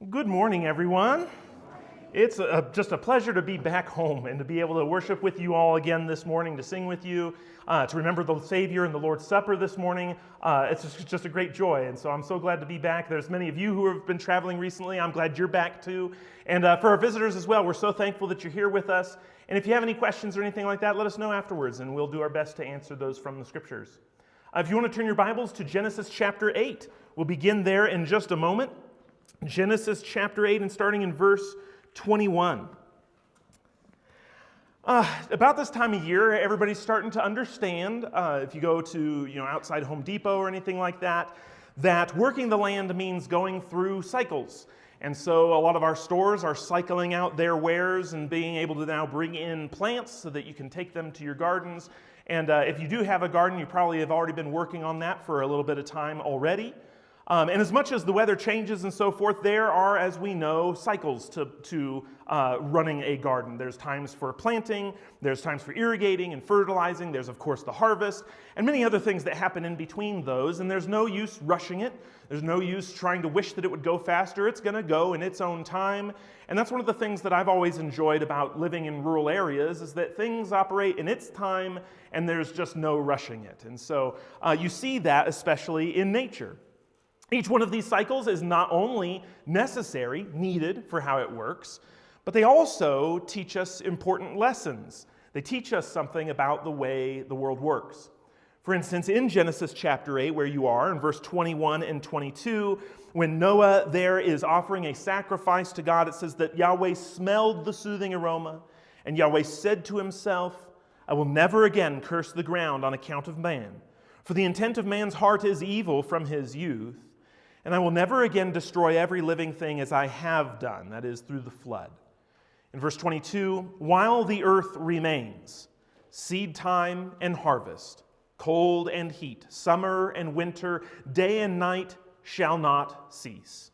Good morning, everyone. It's just a pleasure to be back home and to be able to worship with you all again this morning, to sing with you, to remember the Savior and the Lord's Supper this morning. It's just a great joy, and so I'm so glad to be back. There's many of you who have been traveling recently. I'm glad you're back too. And for our visitors as well, we're so thankful that you're here with us. And if you have any questions or anything like that, let us know afterwards, and we'll do our best to answer those from the Scriptures. If you want to turn your Bibles to Genesis chapter 8, we'll begin there in just a moment. Genesis chapter 8 and starting in verse 21. About this time of year, everybody's starting to understand, if you go to outside Home Depot or anything like that, that working the land means going through cycles. And so a lot of our stores are cycling out their wares and being able to now bring in plants so that you can take them to your gardens. And if you do have a garden, you probably have already been working on that for a little bit of time already. And as much as the weather changes and so forth, there are, as we know, cycles to running a garden. There's times for planting, there's times for irrigating and fertilizing, there's of course the harvest, and many other things that happen in between those, and there's no use rushing it. There's no use trying to wish that it would go faster. It's going to go in its own time. And that's one of the things that I've always enjoyed about living in rural areas, is that things operate in its time and there's just no rushing it. And so you see that especially in nature. Each one of these cycles is not only necessary, needed for how it works, but they also teach us important lessons. They teach us something about the way the world works. For instance, in Genesis chapter 8, where you are, in verse 21 and 22, when Noah there is offering a sacrifice to God, it says that Yahweh smelled the soothing aroma, and Yahweh said to himself, "I will never again curse the ground on account of man, for the intent of man's heart is evil from his youth. And I will never again destroy every living thing as I have done," that is, through the flood. In verse 22, "While the earth remains, seed time and harvest, cold and heat, summer and winter, day and night shall not cease."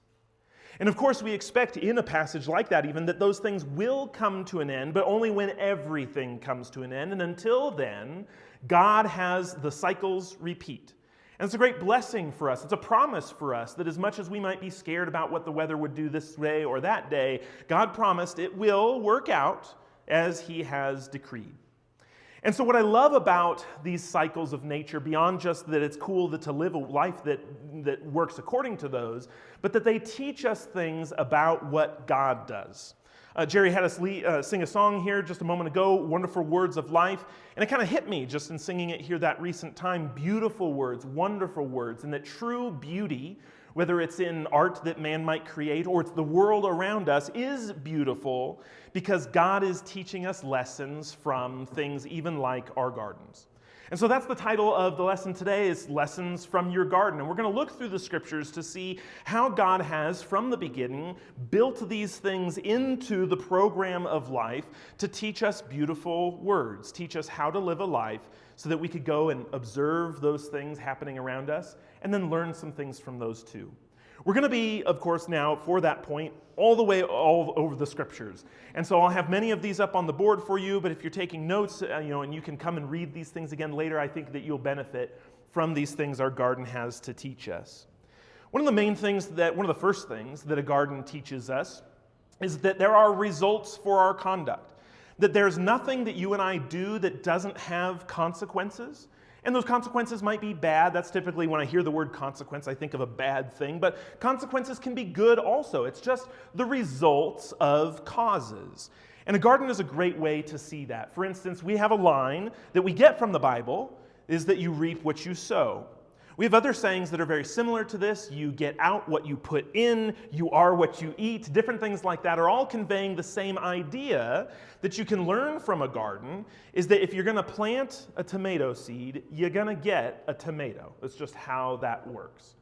And of course, we expect in a passage like that even that those things will come to an end, but only when everything comes to an end. And until then, God has the cycles repeat. And it's a great blessing for us. It's a promise for us that as much as we might be scared about what the weather would do this day or that day, God promised it will work out as He has decreed. And so what I love about these cycles of nature, beyond just that it's cool to live a life that works according to those, but that they teach us things about what God does. Jerry had us sing a song here just a moment ago, Wonderful Words of Life, and it kind of hit me just in singing it here that recent time. Beautiful words, wonderful words, and that true beauty, whether it's in art that man might create or it's the world around us, is beautiful because God is teaching us lessons from things even like our gardens. And so that's the title of the lesson today, is Lessons from Your Garden. And we're going to look through the Scriptures to see how God has, from the beginning, built these things into the program of life to teach us beautiful words, teach us how to live a life so that we could go and observe those things happening around us and then learn some things from those too. We're going to be, of course, now, for that point, all over the Scriptures. And so I'll have many of these up on the board for you, but if you're taking notes, and you can come and read these things again later, I think that you'll benefit from these things our garden has to teach us. One of the first things that a garden teaches us is that there are results for our conduct. That there's nothing that you and I do that doesn't have consequences. And those consequences might be bad. That's typically when I hear the word consequence, I think of a bad thing. But consequences can be good also. It's just the results of causes. And a garden is a great way to see that. For instance, we have a line that we get from the Bible, is that you reap what you sow. We have other sayings that are very similar to this. You get out what you put in, you are what you eat. Different things like that are all conveying the same idea that you can learn from a garden, is that if you're going to plant a tomato seed, you're going to get a tomato. That's just how that works.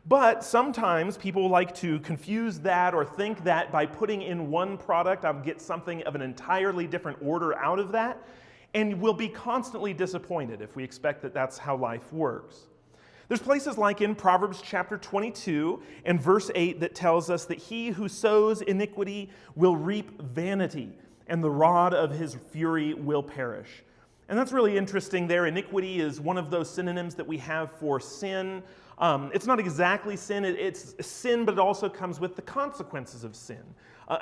But sometimes people like to confuse that or think that by putting in one product, I'll get something of an entirely different order out of that, and we'll be constantly disappointed if we expect that that's how life works. There's places like in Proverbs chapter 22 and verse 8 that tells us that he who sows iniquity will reap vanity, and the rod of his fury will perish. And that's really interesting there. Iniquity is one of those synonyms that we have for sin. It's not exactly sin, it's sin, but it also comes with the consequences of sin.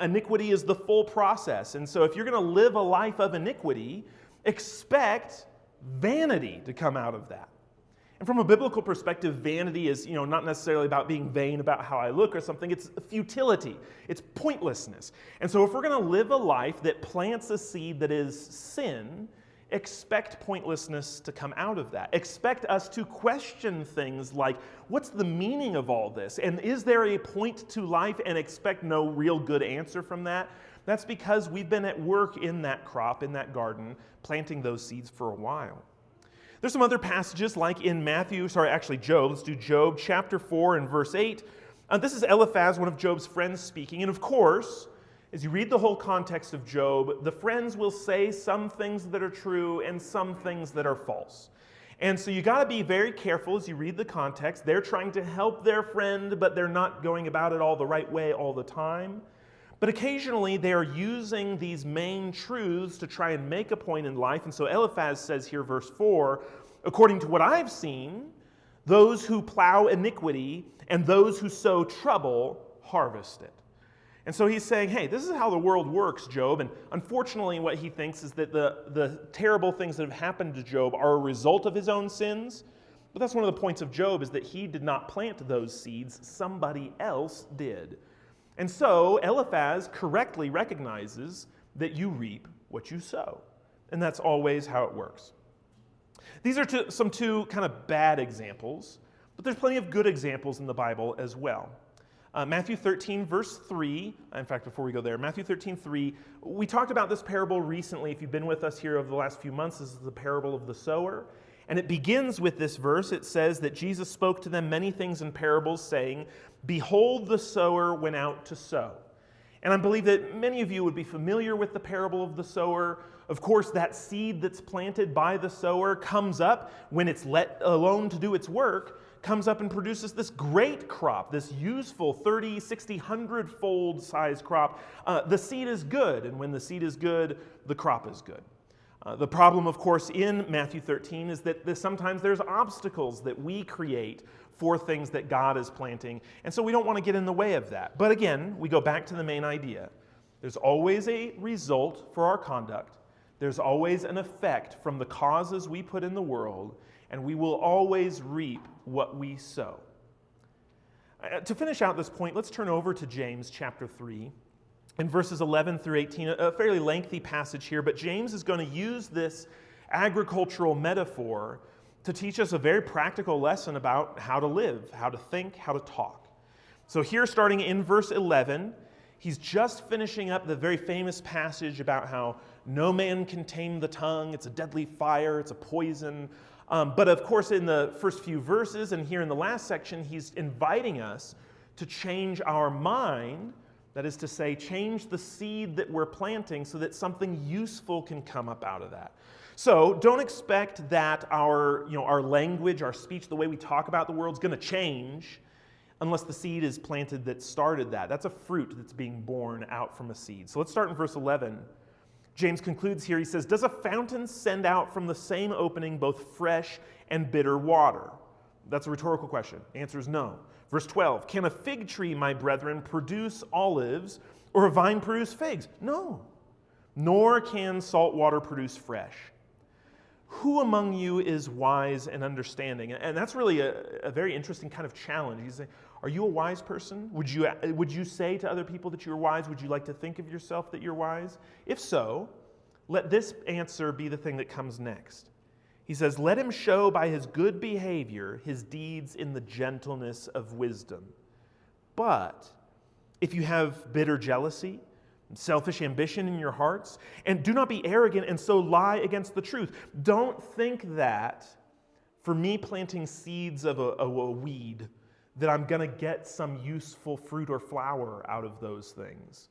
Iniquity is the full process. And so if you're going to live a life of iniquity, expect vanity to come out of that. And from a biblical perspective, vanity is, not necessarily about being vain about how I look or something. It's futility. It's pointlessness. And so if we're going to live a life that plants a seed that is sin, expect pointlessness to come out of that. Expect us to question things like, what's the meaning of all this? And is there a point to life? And expect no real good answer from that. That's because we've been at work in that crop, in that garden, planting those seeds for a while. There's some other passages like in Job. Let's do Job chapter 4 and verse 8. This is Eliphaz, one of Job's friends, speaking. And of course, as you read the whole context of Job, the friends will say some things that are true and some things that are false. And so you got to be very careful as you read the context. They're trying to help their friend, but they're not going about it all the right way all the time. But occasionally they are using these main truths to try and make a point in life. And so Eliphaz says here, verse 4, according to what I've seen, those who plow iniquity and those who sow trouble harvest it. And so he's saying, hey, this is how the world works, Job. And unfortunately, what he thinks is that the terrible things that have happened to Job are a result of his own sins. But that's one of the points of Job, is that he did not plant those seeds. Somebody else did. And so Eliphaz correctly recognizes that you reap what you sow. And that's always how it works. These are some two kind of bad examples, but there's plenty of good examples in the Bible as well. Matthew 13, verse 3, in fact, before we go there, Matthew 13, 3, we talked about this parable recently. If you've been with us here over the last few months, this is the parable of the sower. And it begins with this verse. It says that Jesus spoke to them many things in parables, saying, behold, the sower went out to sow. And I believe that many of you would be familiar with the parable of the sower. Of course, that seed that's planted by the sower comes up when it's let alone to do its work, comes up and produces this great crop, this useful 30, 60, 100-fold size crop. The seed is good, and when the seed is good, the crop is good. The problem, of course, in Matthew 13 is that sometimes there's obstacles that we create for things that God is planting, and so we don't want to get in the way of that. But again, we go back to the main idea. There's always a result for our conduct. There's always an effect from the causes we put in the world, and we will always reap what we sow. To finish out this point, let's turn over to James chapter 3. In verses 11 through 18, a fairly lengthy passage here, but James is going to use this agricultural metaphor to teach us a very practical lesson about how to live, how to think, how to talk. So here, starting in verse 11, he's just finishing up the very famous passage about how no man can tame the tongue. It's a deadly fire. It's a poison. But of course, in the first few verses and here in the last section, he's inviting us to change our mind. That is to say, change the seed that we're planting so that something useful can come up out of that. So don't expect that our language, our speech, the way we talk about the world is going to change unless the seed is planted that started that. That's a fruit that's being born out from a seed. So let's start in verse 11. James concludes here. He says, does a fountain send out from the same opening both fresh and bitter water? That's a rhetorical question. The answer is no. Verse 12, can a fig tree, my brethren, produce olives, or a vine produce figs? No. Nor can salt water produce fresh. Who among you is wise and understanding? And that's really a very interesting kind of challenge. He's saying, are you a wise person? Would you say to other people that you're wise? Would you like to think of yourself that you're wise? If so, let this answer be the thing that comes next. He says, let him show by his good behavior his deeds in the gentleness of wisdom. But if you have bitter jealousy, selfish ambition in your hearts, and do not be arrogant and so lie against the truth. Don't think that for me planting seeds of a weed, that I'm going to get some useful fruit or flower out of those things.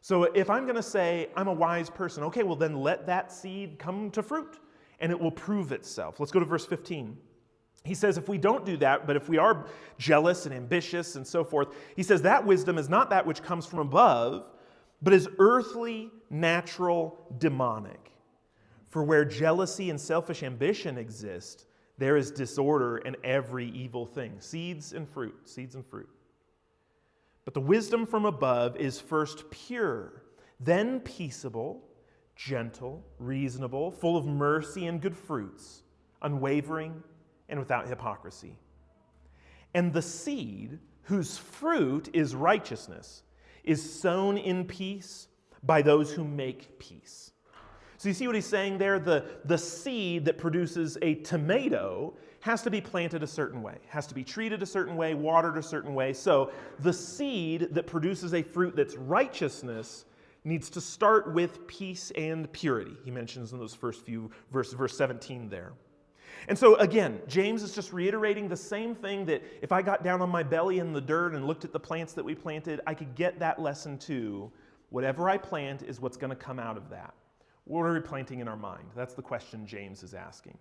So if I'm going to say I'm a wise person, okay, well then let that seed come to fruit, and it will prove itself. Let's go to verse 15. He says if we don't do that, but if we are jealous and ambitious and so forth, he says that wisdom is not that which comes from above, but is earthly, natural, demonic. For where jealousy and selfish ambition exist, there is disorder and every evil thing. Seeds and fruit. But the wisdom from above is first pure, then peaceable, gentle, reasonable, full of mercy and good fruits, unwavering and without hypocrisy. And the seed, whose fruit is righteousness, is sown in peace by those who make peace. So you see what he's saying there? The seed that produces a tomato has to be planted a certain way, has to be treated a certain way, watered a certain way. So the seed that produces a fruit that's righteousness needs to start with peace and purity. He mentions in those first few verses, verse 17 there. And so again, James is just reiterating the same thing that if I got down on my belly in the dirt and looked at the plants that we planted, I could get that lesson too. Whatever I plant is what's going to come out of that. What are we planting in our mind? That's the question James is asking.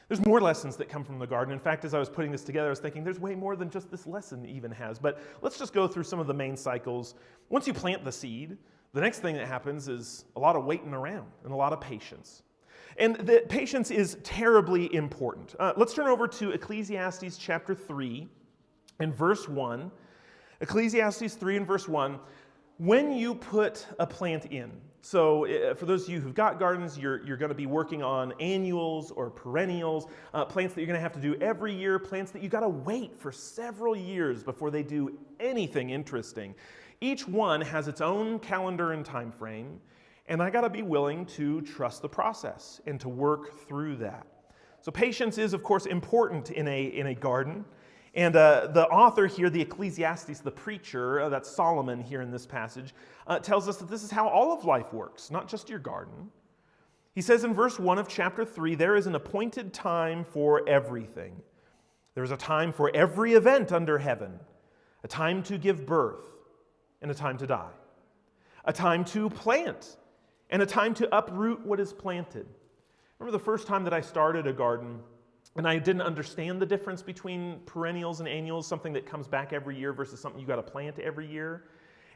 There's more lessons that come from the garden. In fact, as I was putting this together, I was thinking there's way more than just this lesson even has. But let's just go through some of the main cycles. Once you plant the seed, the next thing that happens is a lot of waiting around and a lot of patience. And that patience is terribly important. Let's turn over to Ecclesiastes chapter 3 and verse 1. Ecclesiastes 3 and verse 1. When you put a plant in, so for those of you who've got gardens, you're going to be working on annuals or perennials, plants that you're going to have to do every year, plants that you got to wait for several years before they do anything interesting. Each one has its own calendar and time frame, and I got to be willing to trust the process and to work through that. So patience is, of course, important in a garden. And the author here, the Ecclesiastes, the preacher, that's Solomon here in this passage, tells us that this is how all of life works, not just your garden. He says in verse 1 of chapter 3, there is an appointed time for everything. There is a time for every event under heaven, a time to give birth and a time to die, a time to plant and a time to uproot what is planted. Remember the first time that I started a garden, and I didn't understand the difference between perennials and annuals, something that comes back every year versus something you got to plant every year.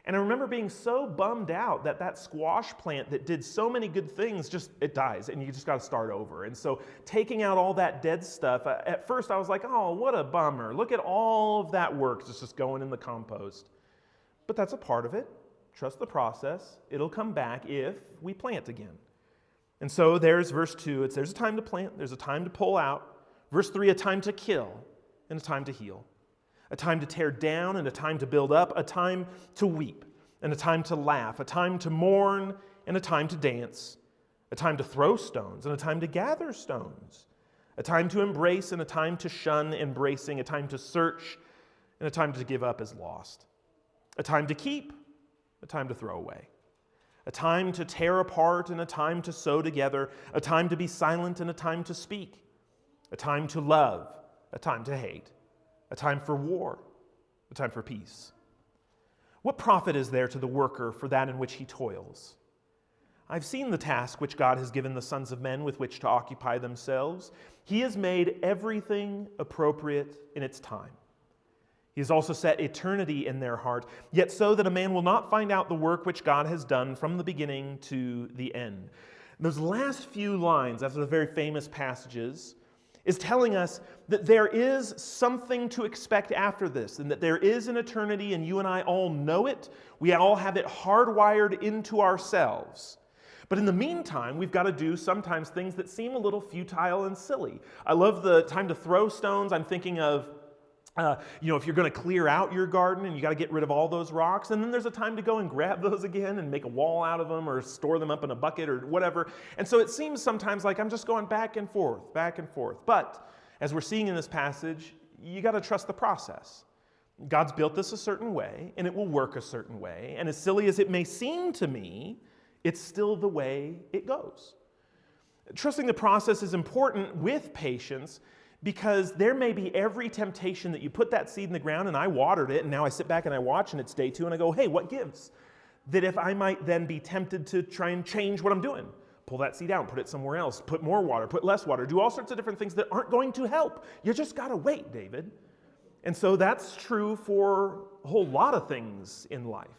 And I remember being so bummed out that squash plant that did so many good things, it dies, and you just got to start over. And so taking out all that dead stuff, at first I was like, oh, what a bummer. Look at all of that work just going in the compost. But that's a part of it. Trust the process. It'll come back if we plant again. And so there's verse 2. There's a time to plant, there's a time to pull out. Verse 3, a time to kill and a time to heal. A time to tear down and a time to build up. A time to weep and a time to laugh. A time to mourn and a time to dance. A time to throw stones and a time to gather stones. A time to embrace and a time to shun embracing. A time to search and a time to give up as lost. A time to keep, a time to throw away. A time to tear apart and a time to sew together. A time to be silent and a time to speak. A time to love, a time to hate, a time for war, a time for peace. What profit is there to the worker for that in which he toils? I've seen the task which God has given the sons of men with which to occupy themselves. He has made everything appropriate in its time. He has also set eternity in their heart, yet so that a man will not find out the work which God has done from the beginning to the end. And those last few lines, after the very famous passages, is telling us that there is something to expect after this, and that there is an eternity, and you and I all know it. We all have it hardwired into ourselves. But in the meantime, we've got to do sometimes things that seem a little futile and silly. I love the time to throw stones. I'm thinking of if you're going to clear out your garden and you got to get rid of all those rocks, and then there's a time to go and grab those again and make a wall out of them or store them up in a bucket or whatever. And so it seems sometimes like I'm just going back and forth, back and forth. But as we're seeing in this passage, you got to trust the process. God's built this a certain way, and it will work a certain way. And as silly as it may seem to me, it's still the way it goes. Trusting the process is important with patience, because there may be every temptation that you put that seed in the ground and I watered it and now I sit back and I watch and it's day 2 and I go, hey, what gives? That if I might then be tempted to try and change what I'm doing, pull that seed out, put it somewhere else, put more water, put less water, do all sorts of different things that aren't going to help. You just got to wait, David. And so that's true for a whole lot of things in life.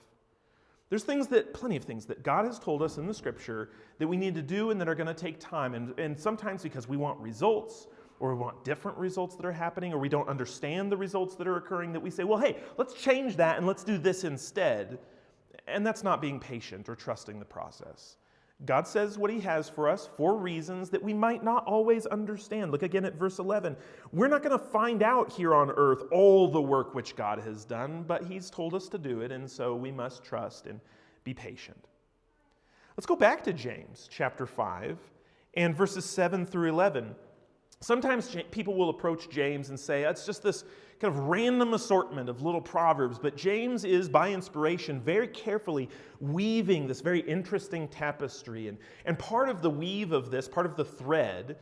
There's plenty of things that God has told us in the Scripture that we need to do and that are going to take time. And sometimes because we want results, or we want different results that are happening, or we don't understand the results that are occurring, that we say, well, hey, let's change that and let's do this instead. And that's not being patient or trusting the process. God says what he has for us for reasons that we might not always understand. Look again at verse 11. We're not going to find out here on earth all the work which God has done, but he's told us to do it, and so we must trust and be patient. Let's go back to James chapter 5 and verses 7 through 11. Sometimes people will approach James and say, it's just this kind of random assortment of little proverbs, but James is, by inspiration, very carefully weaving this very interesting tapestry. And part of the weave of this, part of the thread,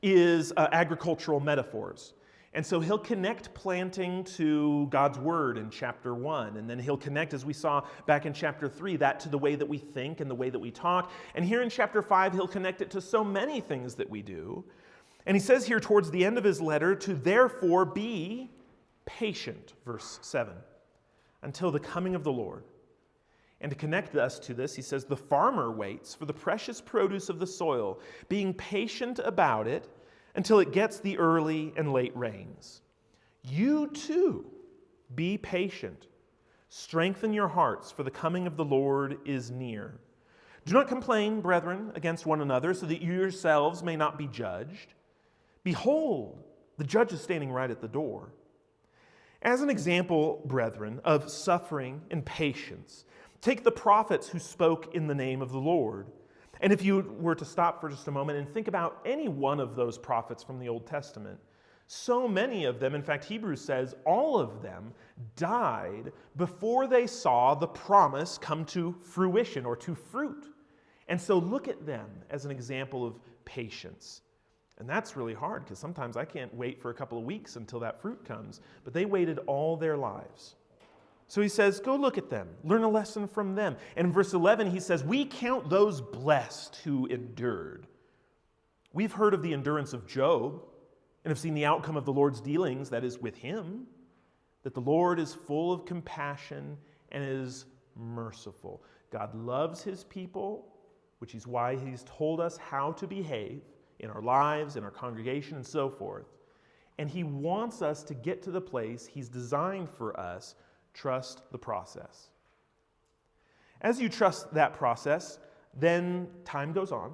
is agricultural metaphors. And so he'll connect planting to God's word in chapter 1, and then he'll connect, as we saw back in chapter 3, that to the way that we think and the way that we talk. And here in chapter 5, he'll connect it to so many things that we do. And he says here towards the end of his letter to therefore be patient, verse 7, until the coming of the Lord. And to connect us to this, he says, the farmer waits for the precious produce of the soil, being patient about it until it gets the early and late rains. You too be patient. Strengthen your hearts, for the coming of the Lord is near. Do not complain, brethren, against one another, so that you yourselves may not be judged. Behold, the judge is standing right at the door. As an example, brethren, of suffering and patience, take the prophets who spoke in the name of the Lord. And if you were to stop for just a moment and think about any one of those prophets from the Old Testament, so many of them, in fact, Hebrews says all of them died before they saw the promise come to fruition or to fruit. And so look at them as an example of patience. And that's really hard because sometimes I can't wait for a couple of weeks until that fruit comes. But they waited all their lives. So he says, go look at them. Learn a lesson from them. And in verse 11 he says, we count those blessed who endured. We've heard of the endurance of Job and have seen the outcome of the Lord's dealings, that is with him, that the Lord is full of compassion and is merciful. God loves his people, which is why he's told us how to behave in our lives, in our congregation, and so forth. And he wants us to get to the place he's designed for us. Trust the process. As you trust that process, then time goes on,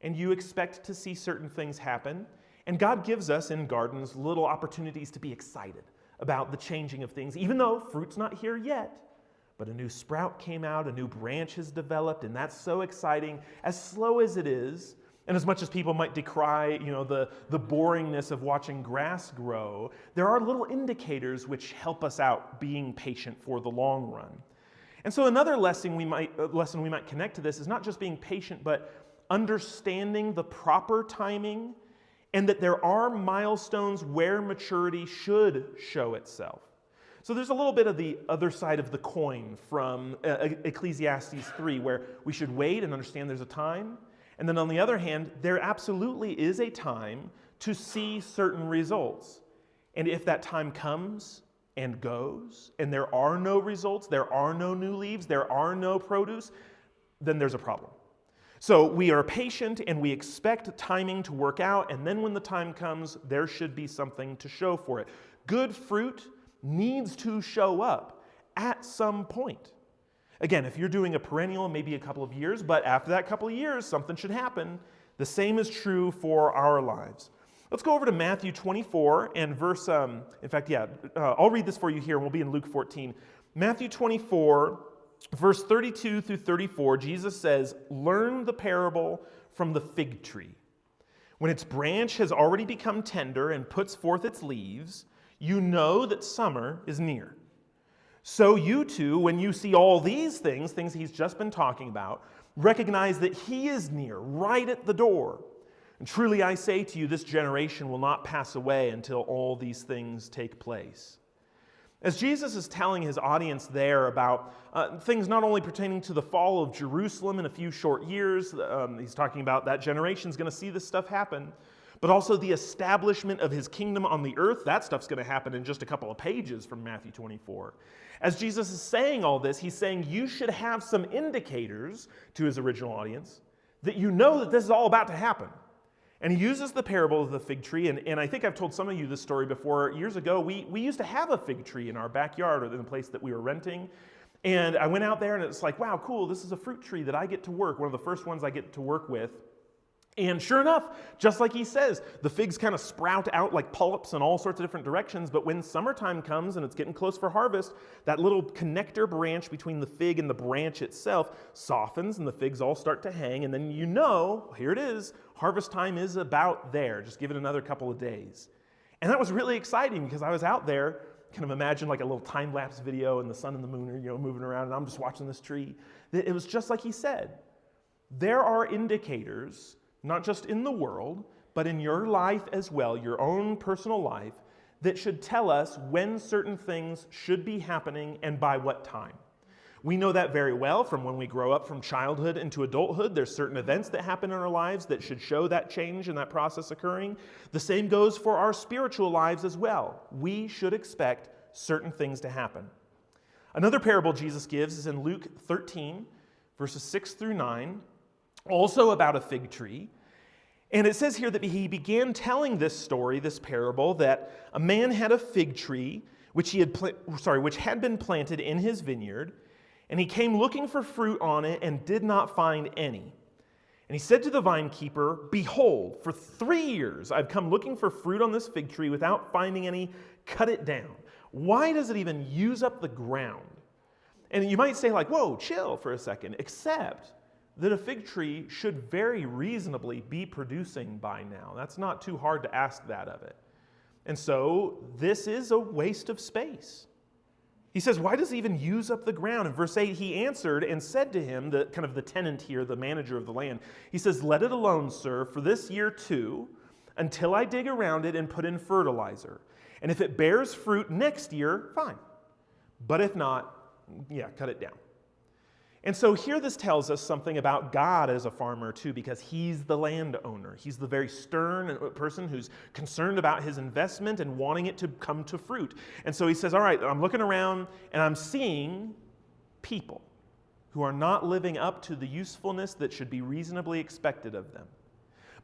and you expect to see certain things happen. And God gives us in gardens little opportunities to be excited about the changing of things, even though fruit's not here yet. But a new sprout came out, a new branch has developed, and that's so exciting. As slow as it is, and as much as people might decry, the boringness of watching grass grow, there are little indicators which help us out being patient for the long run. And so another lesson we might connect to this is not just being patient, but understanding the proper timing and that there are milestones where maturity should show itself. So there's a little bit of the other side of the coin from Ecclesiastes 3, where we should wait and understand there's a time. And then on the other hand, there absolutely is a time to see certain results. And if that time comes and goes, and there are no results, there are no new leaves, there are no produce, then there's a problem. So we are patient and we expect timing to work out, and then when the time comes, there should be something to show for it. Good fruit needs to show up at some point. Again, if you're doing a perennial, maybe a couple of years, but after that couple of years, something should happen. The same is true for our lives. Let's go over to Matthew 24 and verse, I'll read this for you here, and we'll be in Luke 14. Matthew 24, verse 32 through 34, Jesus says, learn the parable from the fig tree. When its branch has already become tender and puts forth its leaves, you know that summer is near. So you too, when you see all these things he's just been talking about, recognize that he is near, right at the door. And truly I say to you, this generation will not pass away until all these things take place. As Jesus is telling his audience there about things not only pertaining to the fall of Jerusalem in a few short years, he's talking about that generation is going to see this stuff happen, but also the establishment of his kingdom on the earth. That stuff's going to happen in just a couple of pages from Matthew 24. As Jesus is saying all this, he's saying you should have some indicators to his original audience that you know that this is all about to happen. And he uses the parable of the fig tree, and I think I've told some of you this story before. Years ago, we used to have a fig tree in our backyard or in the place that we were renting. And I went out there and it's like, wow, cool, this is a fruit tree that I get to work, one of the first ones I get to work with. And sure enough, just like he says, the figs kind of sprout out like polyps in all sorts of different directions. But when summertime comes and it's getting close for harvest, that little connector branch between the fig and the branch itself softens and the figs all start to hang. And then you know, here it is, harvest time is about there. Just give it another couple of days. And that was really exciting because I was out there, kind of imagine like a little time-lapse video and the sun and the moon are moving around and I'm just watching this tree. It was just like he said. There are indicators, not just in the world, but in your life as well, your own personal life, that should tell us when certain things should be happening and by what time. We know that very well from when we grow up from childhood into adulthood. There's certain events that happen in our lives that should show that change and that process occurring. The same goes for our spiritual lives as well. We should expect certain things to happen. Another parable Jesus gives is in Luke 13, verses 6 through 9, also about a fig tree. And it says here that he began telling this story, this parable, that a man had a fig tree which had been planted in his vineyard, and he came looking for fruit on it and did not find any. And he said to the vinekeeper, "Behold, for 3 years I've come looking for fruit on this fig tree without finding any. Cut it down. Why does it even use up the ground?" And you might say like, whoa, chill for a second, except that a fig tree should very reasonably be producing by now. That's not too hard to ask that of it. And so this is a waste of space. He says, why does it even use up the ground? In verse 8, he answered and said to him, the tenant here, the manager of the land, he says, "Let it alone, sir, for this year too, until I dig around it and put in fertilizer. And if it bears fruit next year, fine. But if not, cut it down." And so here this tells us something about God as a farmer too, because he's the landowner. He's the very stern person who's concerned about his investment and wanting it to come to fruit. And so he says, all right, I'm looking around and I'm seeing people who are not living up to the usefulness that should be reasonably expected of them.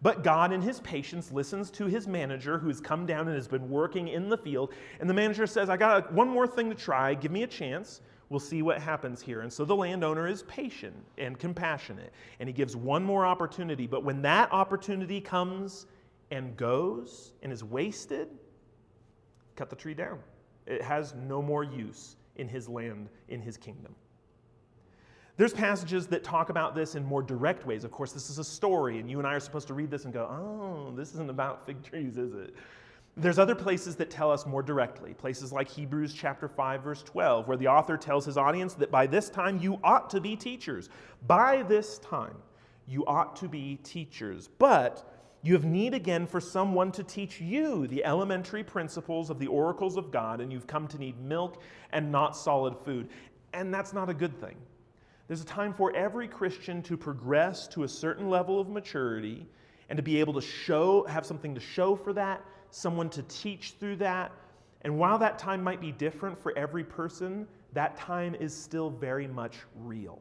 But God, in his patience, listens to his manager who has come down and has been working in the field. And the manager says, I got one more thing to try. Give me a chance. We'll see what happens here. And so the landowner is patient and compassionate, and he gives one more opportunity. But when that opportunity comes and goes and is wasted, cut the tree down. It has no more use in his land, in his kingdom. There's passages that talk about this in more direct ways. Of course, this is a story, and you and I are supposed to read this and go, oh, this isn't about fig trees, is it? There's other places that tell us more directly, places like Hebrews chapter 5, verse 12, where the author tells his audience that by this time you ought to be teachers. By this time you ought to be teachers, but you have need again for someone to teach you the elementary principles of the oracles of God, and you've come to need milk and not solid food. And that's not a good thing. There's a time for every Christian to progress to a certain level of maturity and to be able to have something to show for that, someone to teach through that. And while that time might be different for every person, that time is still very much real.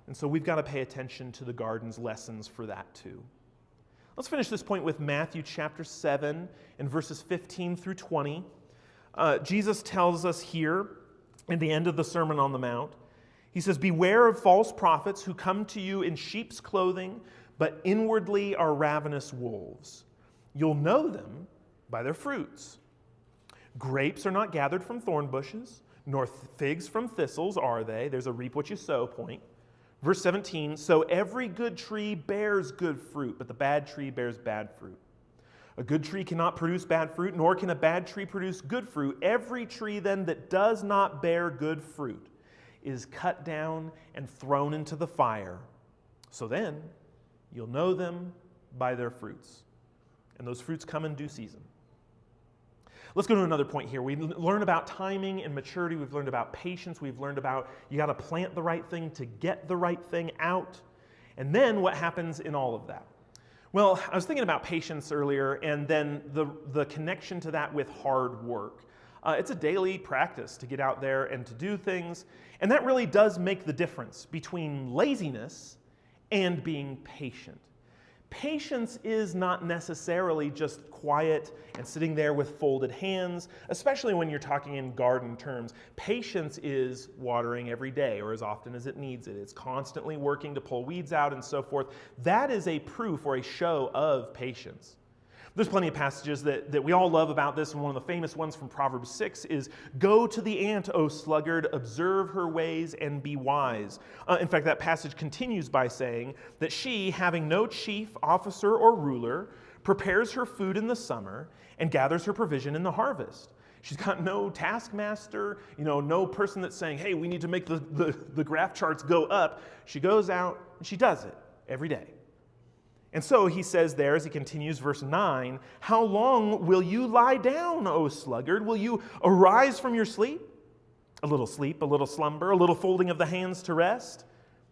And so we've got to pay attention to the garden's lessons for that too. Let's finish this point with Matthew chapter 7 and verses 15 through 20. Jesus tells us here in the end of the Sermon on the Mount, he says, "Beware of false prophets who come to you in sheep's clothing, but inwardly are ravenous wolves. You'll know them by their fruits. Grapes are not gathered from thorn bushes, nor figs from thistles are they." There's a reap what you sow point. Verse 17, "So every good tree bears good fruit, but the bad tree bears bad fruit. A good tree cannot produce bad fruit, nor can a bad tree produce good fruit. Every tree then that does not bear good fruit is cut down and thrown into the fire. So then you'll know them by their fruits. And those fruits come in due season." Let's go to another point here. We learn about timing and maturity. We've learned about patience. We've learned about you got to plant the right thing to get the right thing out. And then what happens in all of that? Well, I was thinking about patience earlier, and then the connection to that with hard work. It's a daily practice to get out there and to do things, and that really does make the difference between laziness and being patient. Patience is not necessarily just quiet and sitting there with folded hands, especially when you're talking in garden terms. Patience is watering every day or as often as it needs it. It's constantly working to pull weeds out and so forth. That is a proof or a show of patience. There's plenty of passages that we all love about this, and one of the famous ones from Proverbs 6 is, "Go to the ant, O sluggard, observe her ways and be wise." In fact, that passage continues by saying that she, having no chief, officer, or ruler, prepares her food in the summer and gathers her provision in the harvest. She's got no taskmaster, no person that's saying, hey, we need to make the graph charts go up. She goes out and she does it every day. And so he says there, as he continues, verse 9, "How long will you lie down, O sluggard? Will you arise from your sleep? A little slumber, a little folding of the hands to rest.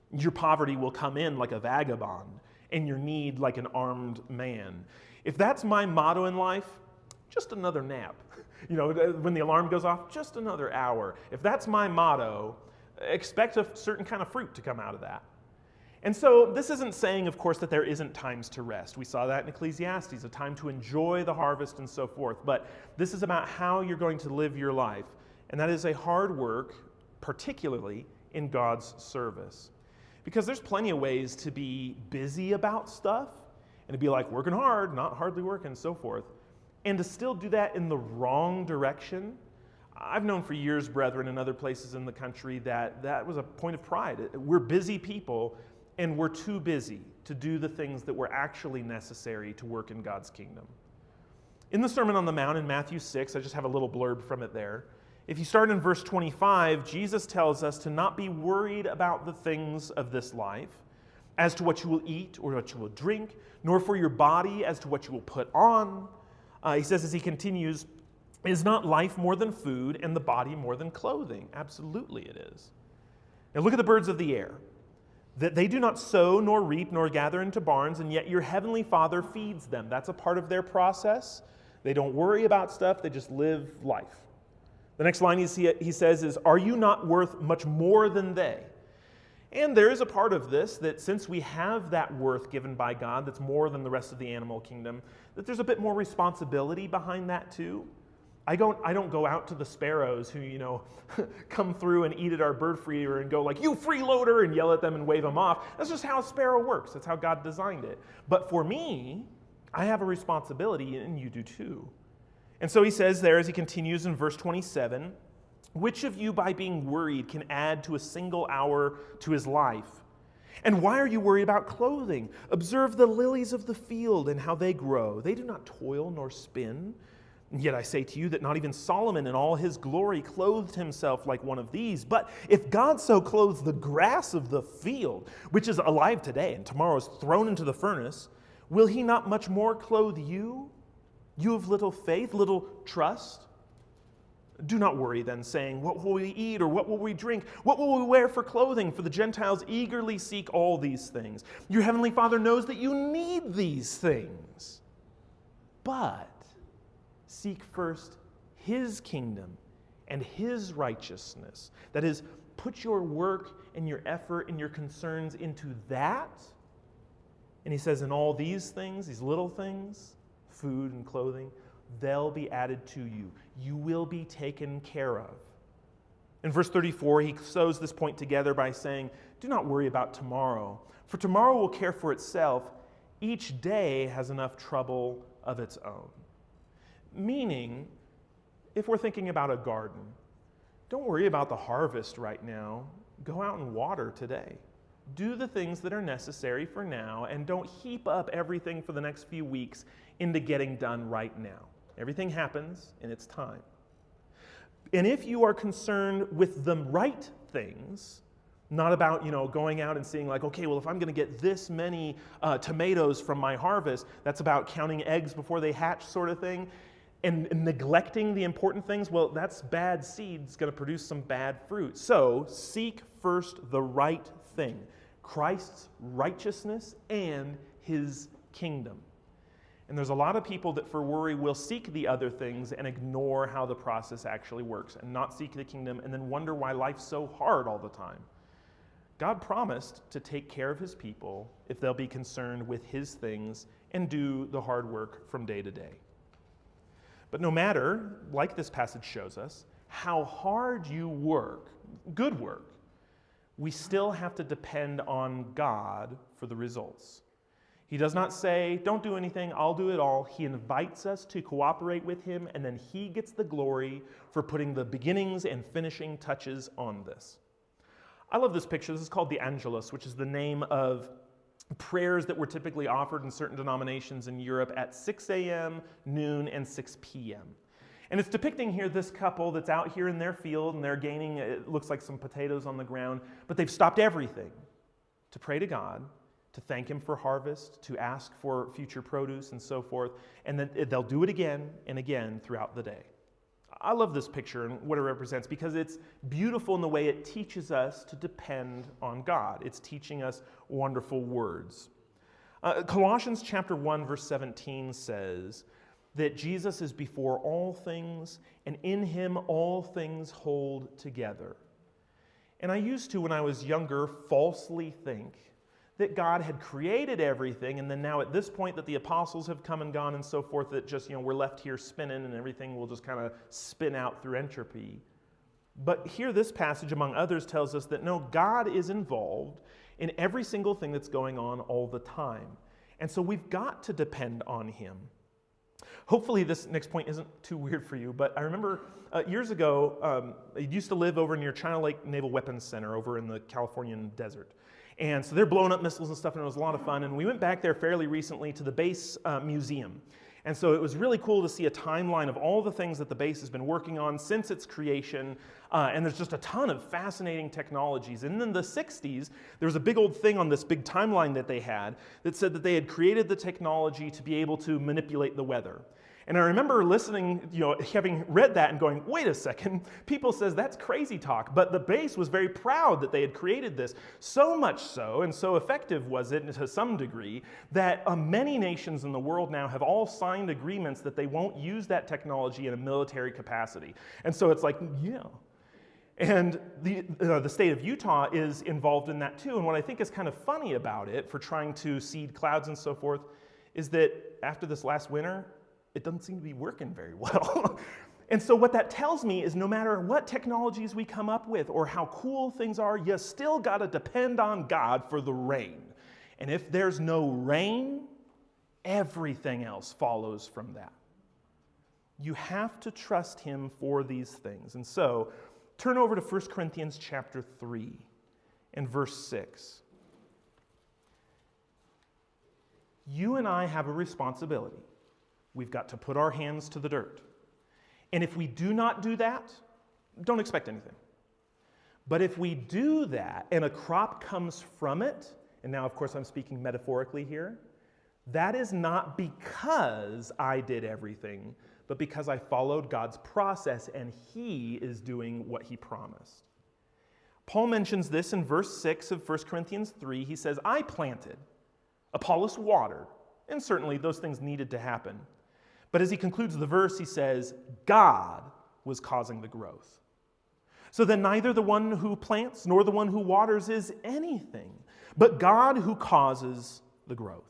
Your poverty will come in like a vagabond, and your need like an armed man." If that's my motto in life, just another nap. When the alarm goes off, just another hour. If that's my motto, expect a certain kind of fruit to come out of that. And so this isn't saying, of course, that there isn't times to rest. We saw that in Ecclesiastes, a time to enjoy the harvest and so forth. But this is about how you're going to live your life. And that is a hard work, particularly in God's service. Because there's plenty of ways to be busy about stuff and to be like working hard, not hardly working, and so forth. And to still do that in the wrong direction. I've known for years, brethren, in other places in the country that was a point of pride. We're busy people, and we're too busy to do the things that were actually necessary to work in God's kingdom. In the Sermon on the Mount in Matthew 6, I just have a little blurb from it there. If you start in verse 25, Jesus tells us to not be worried about the things of this life, as to what you will eat or what you will drink, nor for your body as to what you will put on. He says as he continues, "Is not life more than food and the body more than clothing?" Absolutely it is. Now look at the birds of the air. That they do not sow, nor reap, nor gather into barns, and yet your heavenly Father feeds them. That's a part of their process. They don't worry about stuff, they just live life. The next line he says is, "Are you not worth much more than they?" And there is a part of this that since we have that worth given by God that's more than the rest of the animal kingdom, that there's a bit more responsibility behind that too. I don't go out to the sparrows who, come through and eat at our bird feeder and go like, "You freeloader," and yell at them and wave them off. That's just how a sparrow works. That's how God designed it. But for me, I have a responsibility, and you do too. And so he says there as he continues in verse 27, "Which of you by being worried can add to a single hour to his life? And why are you worried about clothing? Observe the lilies of the field and how they grow. They do not toil nor spin. And yet I say to you that not even Solomon in all his glory clothed himself like one of these. But if God so clothes the grass of the field, which is alive today and tomorrow is thrown into the furnace, will he not much more clothe you? You of little faith, little trust? Do not worry then, saying, 'What will we eat, or what will we drink? What will we wear for clothing?' For the Gentiles eagerly seek all these things. Your heavenly Father knows that you need these things. But seek first his kingdom and his righteousness." That is, put your work and your effort and your concerns into that. And he says, in all these things, these little things, food and clothing, they'll be added to you. You will be taken care of. In verse 34, he sews this point together by saying, "Do not worry about tomorrow, for tomorrow will care for itself. Each day has enough trouble of its own." Meaning, if we're thinking about a garden, don't worry about the harvest right now. Go out and water today. Do the things that are necessary for now, and don't heap up everything for the next few weeks into getting done right now. Everything happens in its time. And if you are concerned with the right things, not about, going out and seeing like, okay, well, if I'm going to get this many tomatoes from my harvest, that's about counting eggs before they hatch sort of thing, and neglecting the important things, well, that's bad seeds going to produce some bad fruit. So seek first the right thing, Christ's righteousness and his kingdom. And there's a lot of people that for worry will seek the other things and ignore how the process actually works and not seek the kingdom and then wonder why life's so hard all the time. God promised to take care of his people if they'll be concerned with his things and do the hard work from day to day. But no matter, like this passage shows us, how hard you work, good work, we still have to depend on God for the results. He does not say, don't do anything, I'll do it all. He invites us to cooperate with him, and then he gets the glory for putting the beginnings and finishing touches on this. I love this picture. This is called the Angelus, which is the name of prayers that were typically offered in certain denominations in Europe at 6 a.m., noon, and 6 p.m. And it's depicting here this couple that's out here in their field, and they're gaining, it looks like some potatoes on the ground, but they've stopped everything to pray to God, to thank him for harvest, to ask for future produce and so forth, and then they'll do it again and again throughout the day. I love this picture and what it represents because it's beautiful in the way it teaches us to depend on God. It's teaching us wonderful words. Colossians chapter 1, verse 17 says that Jesus is before all things, and in him all things hold together. And I used to, when I was younger, falsely think that God had created everything, and then now at this point that the apostles have come and gone and so forth, that just, we're left here spinning and everything will just kind of spin out through entropy. But here this passage, among others, tells us that no, God is involved in every single thing that's going on all the time. And so we've got to depend on him. Hopefully this next point isn't too weird for you, but I remember years ago, I used to live over near China Lake Naval Weapons Center over in the Californian desert. And so they're blowing up missiles and stuff, and it was a lot of fun. And we went back there fairly recently to the base museum. And so it was really cool to see a timeline of all the things that the base has been working on since its creation. And there's just a ton of fascinating technologies. And in the 60s, there was a big old thing on this big timeline that they had that said that they had created the technology to be able to manipulate the weather. And I remember listening, having read that and going, wait a second, people says that's crazy talk. But the base was very proud that they had created this, so much so, and so effective was it to some degree, that many nations in the world now have all signed agreements that they won't use that technology in a military capacity. And so it's like, yeah. And the state of Utah is involved in that too. And what I think is kind of funny about it, for trying to seed clouds and so forth, is that after this last winter, it doesn't seem to be working very well. And so what that tells me is no matter what technologies we come up with or how cool things are, you still got to depend on God for the rain. And if there's no rain, everything else follows from that. You have to trust him for these things. And so turn over to 1 Corinthians chapter 3 and verse 6. You and I have a responsibility. We've got to put our hands to the dirt. And if we do not do that, don't expect anything. But if we do that and a crop comes from it, and now of course I'm speaking metaphorically here, that is not because I did everything, but because I followed God's process and he is doing what he promised. Paul mentions this in verse 6 of 1 Corinthians 3. He says, I planted, Apollos watered, and certainly those things needed to happen. But as he concludes the verse, he says, God was causing the growth. So then neither the one who plants nor the one who waters is anything, but God who causes the growth.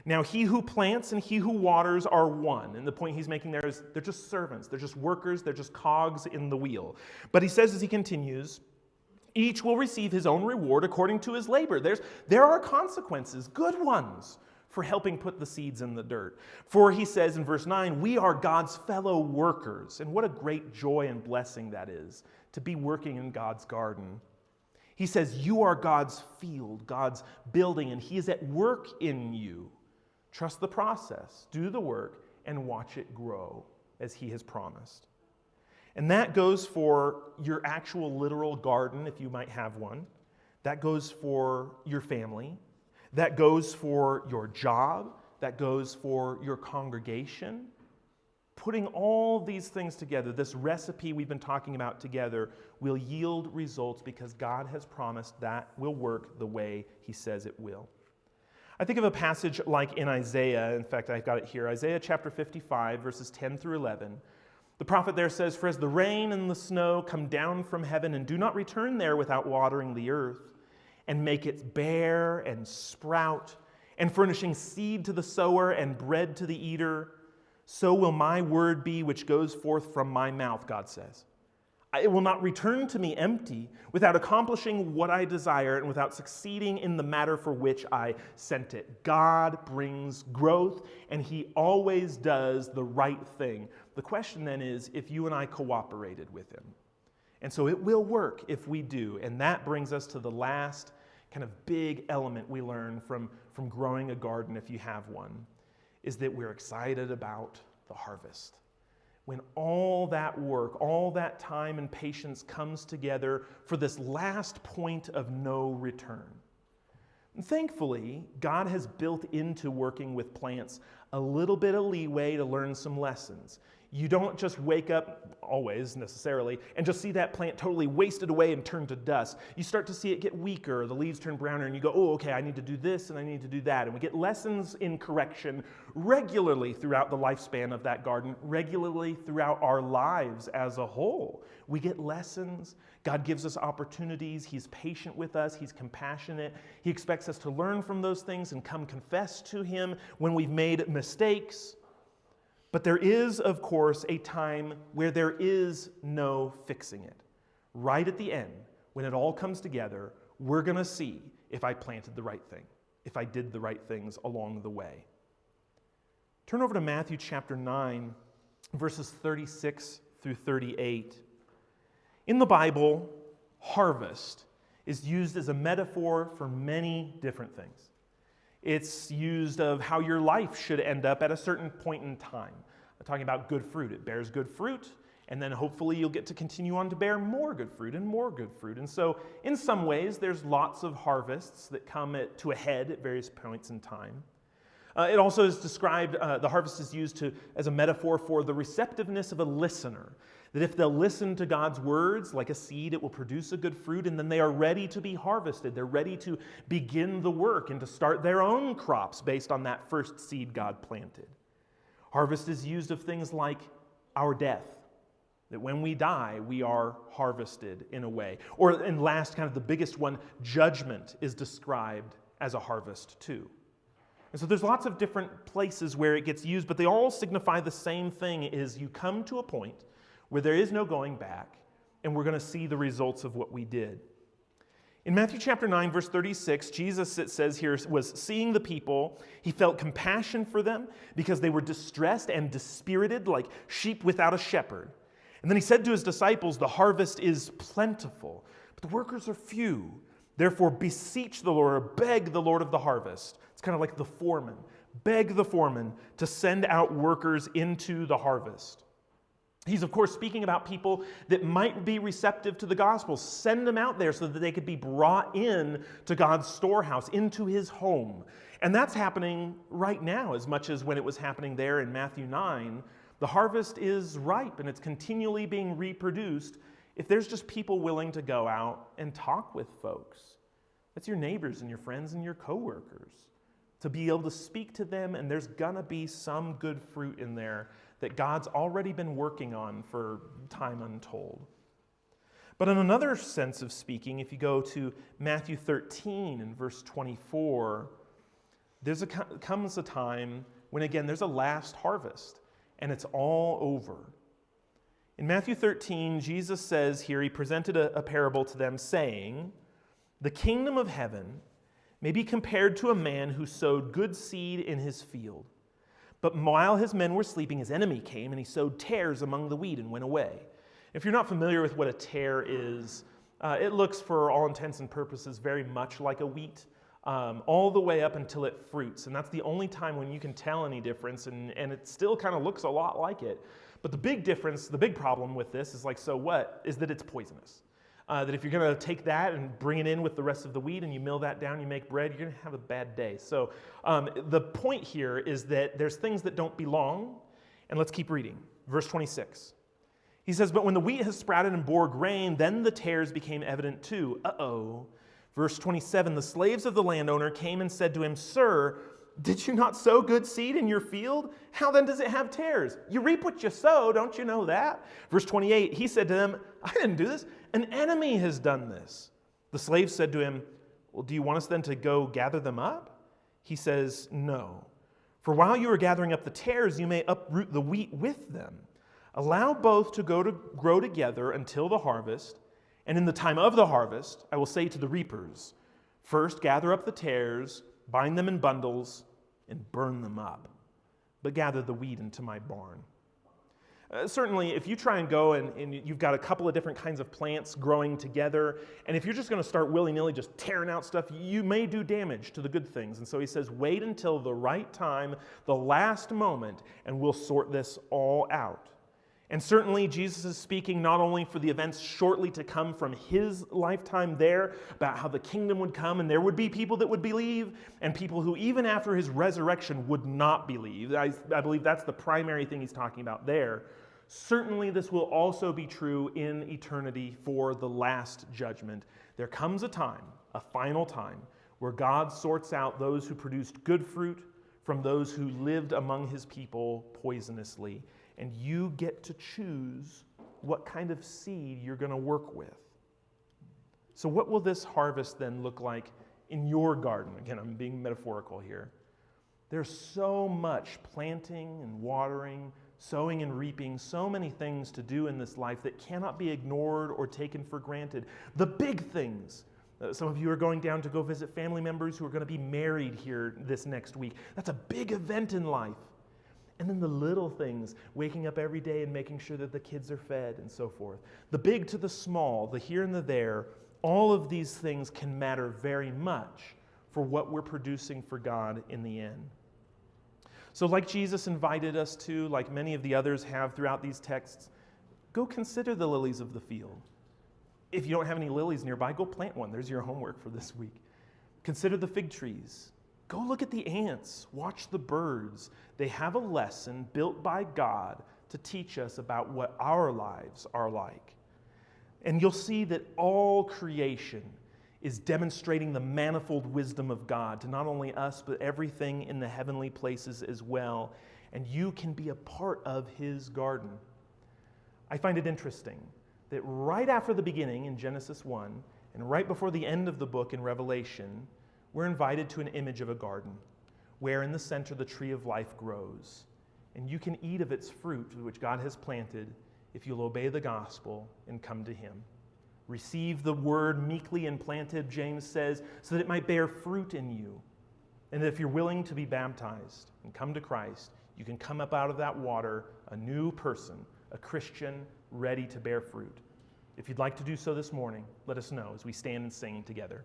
Now he who plants and he who waters are one. And the point he's making there is they're just servants. They're just workers. They're just cogs in the wheel. But he says as he continues, each will receive his own reward according to his labor. There are consequences, good ones, for helping put the seeds in the dirt. For he says in verse 9, we are God's fellow workers. And what a great joy and blessing that is, to be working in God's garden. He says, you are God's field, God's building, and he is at work in you. Trust the process, do the work, and watch it grow as he has promised. And that goes for your actual literal garden, if you might have one. That goes for your family. That goes for your job. That goes for your congregation. Putting all these things together, this recipe we've been talking about together, will yield results because God has promised that will work the way he says it will. I think of a passage like in Isaiah. In fact, I've got it here. Isaiah chapter 55, verses 10 through 11. The prophet there says, "For as the rain and the snow come down from heaven and do not return there without watering the earth, and make it bear and sprout, and furnishing seed to the sower and bread to the eater, so will my word be which goes forth from my mouth," God says. "It will not return to me empty, without accomplishing what I desire and without succeeding in the matter for which I sent it." God brings growth, and he always does the right thing. The question then is if you and I cooperated with him. And so it will work if we do. And that brings us to the last kind of big element we learn from growing a garden, if you have one, is that we're excited about the harvest. When all that work, all that time and patience comes together for this last point of no return. And thankfully, God has built into working with plants a little bit of leeway to learn some lessons. You don't just wake up, always necessarily, and just see that plant totally wasted away and turn to dust. You start to see it get weaker, the leaves turn browner, and you go, oh, okay, I need to do this and I need to do that. And we get lessons in correction regularly throughout the lifespan of that garden, regularly throughout our lives as a whole. We get lessons. God gives us opportunities. He's patient with us. He's compassionate. He expects us to learn from those things and come confess to him when we've made mistakes. But there is, of course, a time where there is no fixing it. Right at the end, when it all comes together, we're going to see if I planted the right thing, if I did the right things along the way. Turn over to Matthew chapter 9, verses 36 through 38. In the Bible, harvest is used as a metaphor for many different things. It's used of how your life should end up at a certain point in time. I'm talking about good fruit. It bears good fruit, and then hopefully you'll get to continue on to bear more good fruit and more good fruit. And so in some ways, there's lots of harvests that come to a head at various points in time. It also is described, the harvest is used as a metaphor for the receptiveness of a listener. That if they'll listen to God's words, like a seed, it will produce a good fruit, and then they are ready to be harvested. They're ready to begin the work and to start their own crops based on that first seed God planted. Harvest is used of things like our death. That when we die, we are harvested in a way. Or, and last, kind of the biggest one, judgment is described as a harvest too. And so there's lots of different places where it gets used, but they all signify the same thing, is you come to a point where there is no going back, and we're going to see the results of what we did. In Matthew chapter 9, verse 36, Jesus, it says here, was seeing the people. He felt compassion for them because they were distressed and dispirited like sheep without a shepherd. And then he said to his disciples, "The harvest is plentiful, but the workers are few. Therefore beseech the Lord," or beg the Lord of the harvest. It's kind of like the foreman. Beg the foreman to send out workers into the harvest. He's, of course, speaking about people that might be receptive to the gospel. Send them out there so that they could be brought in to God's storehouse, into his home. And that's happening right now as much as when it was happening there in Matthew 9. The harvest is ripe and it's continually being reproduced if there's just people willing to go out and talk with folks. That's your neighbors and your friends and your coworkers. To be able to speak to them, and there's gonna be some good fruit in there that God's already been working on for time untold. But in another sense of speaking, if you go to Matthew 13 and verse 24, comes a time when, again, there's a last harvest, and it's all over. In Matthew 13, Jesus says here, he presented a parable to them, saying, "The kingdom of heaven may be compared to a man who sowed good seed in his field. But while his men were sleeping, his enemy came, and he sowed tares among the wheat and went away." If you're not familiar with what a tare is, it looks, for all intents and purposes, very much like a wheat, all the way up until it fruits. And that's the only time when you can tell any difference, and it still kind of looks a lot like it. But the big difference, the big problem with this is that it's poisonous. That if you're going to take that and bring it in with the rest of the wheat and you mill that down, you make bread, you're going to have a bad day. So the point here is that there's things that don't belong. And let's keep reading. Verse 26. He says, "But when the wheat has sprouted and bore grain, then the tares became evident too." Verse 27, the slaves of the landowner came and said to him, "Sir, did you not sow good seed in your field? How then does it have tares? You reap what you sow, don't you know that?" Verse 28, he said to them, "I didn't do this. An enemy has done this." The slaves said to him, "Well, do you want us then to go gather them up?" He says, "No. For while you are gathering up the tares, you may uproot the wheat with them. Allow both to grow together until the harvest. And in the time of the harvest, I will say to the reapers, first gather up the tares, bind them in bundles, and burn them up. But gather the wheat into my barn." Certainly, if you try and go and you've got a couple of different kinds of plants growing together, and if you're just going to start willy-nilly just tearing out stuff, you may do damage to the good things. And so he says, wait until the right time, the last moment, and we'll sort this all out. And certainly, Jesus is speaking not only for the events shortly to come from his lifetime there, about how the kingdom would come and there would be people that would believe, and people who even after his resurrection would not believe. I believe that's the primary thing he's talking about there. Certainly, this will also be true in eternity for the last judgment. There comes a time, a final time, where God sorts out those who produced good fruit from those who lived among his people poisonously. And you get to choose what kind of seed you're going to work with. So what will this harvest then look like in your garden? Again, I'm being metaphorical here. There's so much planting and watering, sowing and reaping, so many things to do in this life that cannot be ignored or taken for granted. The big things. Some of you are going down to go visit family members who are going to be married here this next week. That's a big event in life. And then the little things, waking up every day and making sure that the kids are fed and so forth. The big to the small, the here and the there, all of these things can matter very much for what we're producing for God in the end. So like Jesus invited us to, like many of the others have throughout these texts, go consider the lilies of the field. If you don't have any lilies nearby, go plant one. There's your homework for this week. Consider the fig trees. Go look at the ants, watch the birds. They have a lesson built by God to teach us about what our lives are like. And you'll see that all creation is demonstrating the manifold wisdom of God to not only us, but everything in the heavenly places as well. And you can be a part of his garden. I find it interesting that right after the beginning in Genesis 1, and right before the end of the book in Revelation, we're invited to an image of a garden where in the center the tree of life grows. And you can eat of its fruit which God has planted if you'll obey the gospel and come to him. Receive the word meekly implanted, James says, so that it might bear fruit in you. And if you're willing to be baptized and come to Christ, you can come up out of that water a new person, a Christian, ready to bear fruit. If you'd like to do so this morning, let us know as we stand and sing together.